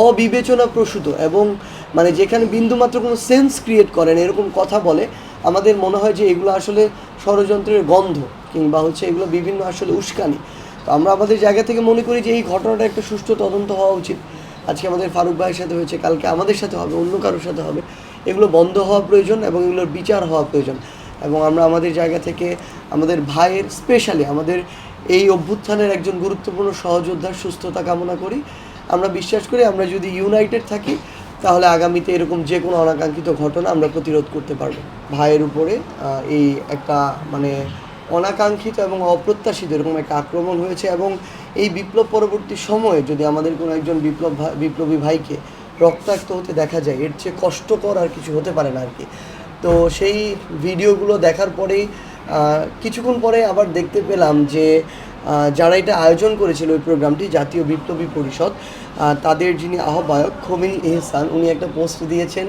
অবিবেচনাপ্রসূত এবং মানে যেখানে বিন্দুমাত্র কোনো সেন্স ক্রিয়েট করেন এরকম কথা বলে, আমাদের মনে হয় যে এগুলো আসলে ষড়যন্ত্রের গন্ধ কিংবা এগুলো বিভিন্ন আসলে উস্কানি। তো আমরা আমাদের জায়গা থেকে মনে করি যে এই ঘটনাটা একটা সুষ্ঠু তদন্ত হওয়া উচিত। আজকে আমাদের ফারুক ভাইয়ের সাথে হয়েছে, কালকে আমাদের সাথে হবে, অন্য কারোর সাথে হবে। এগুলো বন্ধ হওয়া প্রয়োজন এবং এগুলোর বিচার হওয়া প্রয়োজন। এবং আমরা আমাদের জায়গা থেকে আমাদের ভাইয়ের, স্পেশালি আমাদের এই অভ্যুত্থানের একজন গুরুত্বপূর্ণ সহযোদ্ধার সুস্থতা কামনা করি। আমরা বিশ্বাস করি আমরা যদি ইউনাইটেড থাকি তাহলে আগামীতে এরকম যে কোনো অনাকাঙ্ক্ষিত ঘটনা আমরা প্রতিরোধ করতে পারবো। ভাইয়ের উপরে এই একটা মানে অনাকাঙ্ক্ষিত এবং অপ্রত্যাশিত এরকম একটা আক্রমণ হয়েছে এবং এই বিপ্লব পরবর্তী সময়ে যদি আমাদের কোনো একজন বিপ্লবী ভাইকে রক্তাক্ত হতে দেখা যায়, এর চেয়ে কষ্টকর আর কিছু হতে পারে না আর কি। তো সেই ভিডিওগুলো দেখার পরেই কিছুক্ষণ পরে আবার দেখতে পেলাম যে যারা এটা আয়োজন করেছিল ওই প্রোগ্রামটি, জাতীয় বিপ্লবী পরিষদ, তাদের যিনি আহ্বায়ক খমিনী এহসান, উনি একটা পোস্ট দিয়েছেন।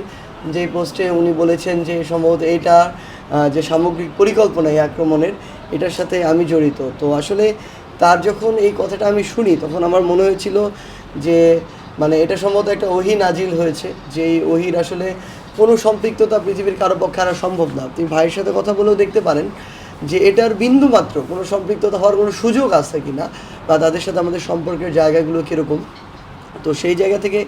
যে পোস্টে উনি বলেছেন যে সম্ভবত এটা যে সামগ্রিক পরিকল্পনা এই আক্রমণের, এটার সাথে আমি জড়িত। তো আসলে তার যখন এই কথাটা আমি শুনি তখন আমার মনে হয়েছিল যে মানে এটা সম্ভবত একটা ওহী নাজিল হয়েছে, যে এই ওহীর আসলে কোনো সম্পৃক্ততা পৃথিবীর কারো পক্ষে আনা সম্ভব না। আপনি ভাইয়ের সাথে কথা বলেও দেখতে পারেন যে এটার বিন্দুমাত্র কোনো সম্পৃক্ততা হওয়ার কোনো সুযোগ আছে কি না, বা তাদের সাথে আমাদের সম্পর্কের জায়গাগুলো কীরকম। তো সেই জায়গা থেকে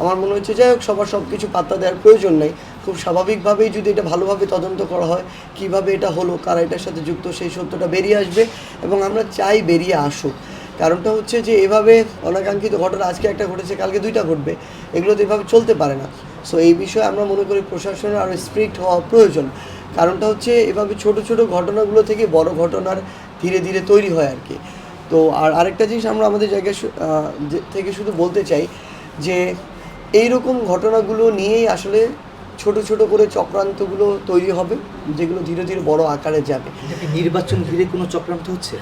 আমার মনে হচ্ছে যাই হোক, সবার সব কিছু পাত্তা দেওয়ার প্রয়োজন নেই। খুব স্বাভাবিকভাবেই যদি এটা ভালোভাবে তদন্ত করা হয়, কিভাবে এটা হলো, কারা এটার সাথে যুক্ত, সেই সত্যটা বেরিয়ে আসবে এবং আমরা চাই বেরিয়ে আসুক। কারণটা হচ্ছে যে এভাবে অনাকাঙ্ক্ষিত ঘটনা আজকে একটা ঘটেছে, কালকে দুইটা ঘটবে, এগুলো তো এভাবে চলতে পারে না। সো এই বিষয়ে আমরা মনে করি প্রশাসনের আরও স্ট্রিক্ট হওয়া প্রয়োজন। কারণটা হচ্ছে এভাবে ছোট ছোট ঘটনাগুলো থেকে বড় ঘটনার ধীরে ধীরে তৈরি হয় আর কি। তো আরেকটা জিনিস আমরা আমাদের জায়গায় থেকে শুধু বলতে চাই যে এইরকম ঘটনাগুলো নিয়েই আসলে ছোট ছোট করে চক্রান্তগুলো তৈরি হবে, যেগুলো ধীরে ধীরে বড় আকারে যাবে। নির্বাচন ঘিরে কোনো চক্রান্ত হচ্ছে?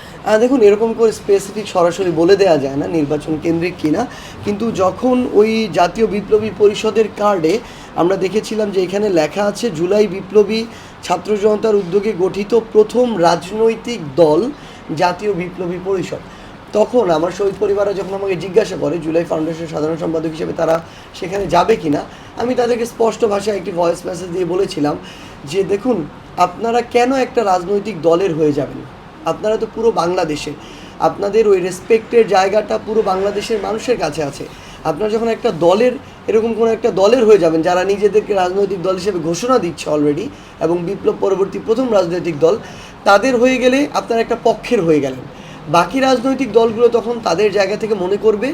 দেখুন, এরকম করে স্পেসিফিক সরাসরি বলে দেওয়া যায় না নির্বাচন কেন্দ্রিক কিনা, কিন্তু যখন ওই জাতীয় বিপ্লবী পরিষদের কার্ডে আমরা দেখেছিলাম যে এখানে লেখা আছে জুলাই বিপ্লবী ছাত্র জনতার উদ্যোগে গঠিত প্রথম রাজনৈতিক দল জাতীয় বিপ্লবী পরিষদ, তখন আমার শহীদ পরিবাররা যখন আমাকে জিজ্ঞাসা করে জুলাই ফাউন্ডেশনের সাধারণ সম্পাদক হিসেবে তারা সেখানে যাবে কি না, আমি তাদেরকে স্পষ্ট ভাষায় একটি ভয়েস মেসেজ দিয়ে বলেছিলাম যে দেখুন, আপনারা কেন একটা রাজনৈতিক দলের হয়ে যাবেন? আপনারা তো পুরো বাংলাদেশে, আপনাদের ওই রেসপেক্টের জায়গাটা পুরো বাংলাদেশের মানুষের কাছে আছে। আপনারা যখন একটা দলের, এরকম কোনো একটা দলের হয়ে যাবেন যারা নিজেদেরকে রাজনৈতিক দল হিসেবে ঘোষণা দিচ্ছে অলরেডি, এবং বিপ্লব পরবর্তী প্রথম রাজনৈতিক দল, তাদের হয়ে গেলে আপনারা একটা পক্ষের হয়ে গেলেন। বাকি রাজনৈতিক দলগুলো তখন তাদের জায়গা থেকে মনে করবে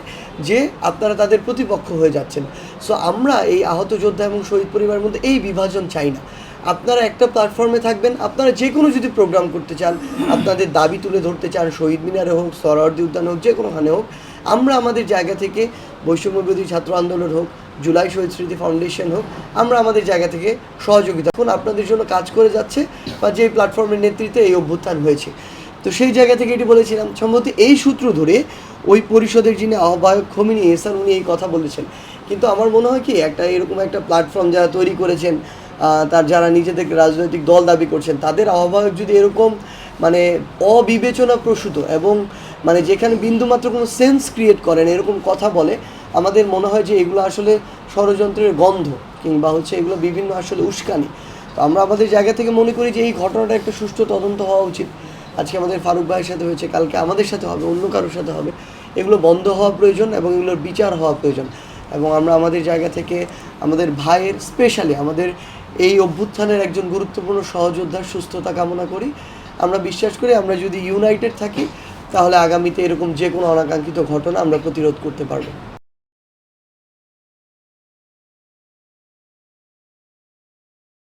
যে আপনারা তাদের প্রতিপক্ষ হয়ে যাচ্ছেন। সো আমরা এই আহত যোদ্ধা এবং শহীদ পরিবারের মধ্যে এই বিভাজন চাই না। আপনারা একটা প্ল্যাটফর্মে থাকবেন, আপনারা যে কোনো যদি প্রোগ্রাম করতে চান, আপনাদের দাবি তুলে ধরতে চান, শহীদ মিনারে হোক, সোহরাওয়ার্দী উদ্যানে হোক, যে কোনোখানে হোক, আমরা আমাদের জায়গা থেকে বৈষম্যবিরোধী ছাত্র আন্দোলন হোক, জুলাই শহীদ স্মৃতি ফাউন্ডেশন হোক, আমরা আমাদের জায়গা থেকে সহযোগিতা এখন আপনাদের জন্য কাজ করে যাচ্ছে, বা যে প্ল্যাটফর্মের নেতৃত্বে এই অভ্যুত্থান হয়েছে। তো সেই জায়গা থেকে এটি বলেছিলাম। সম্ভবত এই সূত্র ধরে ওই পরিষদের যিনি আহ্বায়ক খমিনী এহসান, উনি এই কথা বলেছেন। কিন্তু আমার মনে হয় কি, একটা এরকম একটা প্ল্যাটফর্ম যারা তৈরি করেছেন, তার যারা নিজেদেরকে রাজনৈতিক দল দাবি করছেন, তাদের আহ্বায়ক যদি এরকম মানে অবিবেচনাপ্রসূত এবং মানে যেখানে বিন্দুমাত্র কোনো সেন্স ক্রিয়েট করেন এরকম কথা বলে, আমাদের মনে হয় যে এগুলো আসলে ষড়যন্ত্রের গন্ধ কিংবা এগুলো বিভিন্ন আসলে উস্কানি। তো আমরা আমাদের জায়গা থেকে মনে করি যে এই ঘটনাটা একটা সুষ্ঠু তদন্ত হওয়া উচিত। আজকে আমাদের ফারুক ভাইয়ের সাথে হয়েছে, কালকে আমাদের সাথে হবে, অন্য কারোর সাথে হবে। এগুলো বন্ধ হওয়া প্রয়োজন এবং এগুলোর বিচার হওয়া প্রয়োজন। এবং আমরা আমাদের জায়গা থেকে আমাদের ভাইয়ের, স্পেশালি আমাদের এই অভ্যুত্থানের একজন গুরুত্বপূর্ণ সহযোদ্ধার সুস্থতা কামনা করি। আমরা বিশ্বাস করি আমরা যদি ইউনাইটেড থাকি তাহলে আগামীতে এরকম যে কোনো অনাকাঙ্ক্ষিত ঘটনা আমরা প্রতিরোধ করতে পারবো।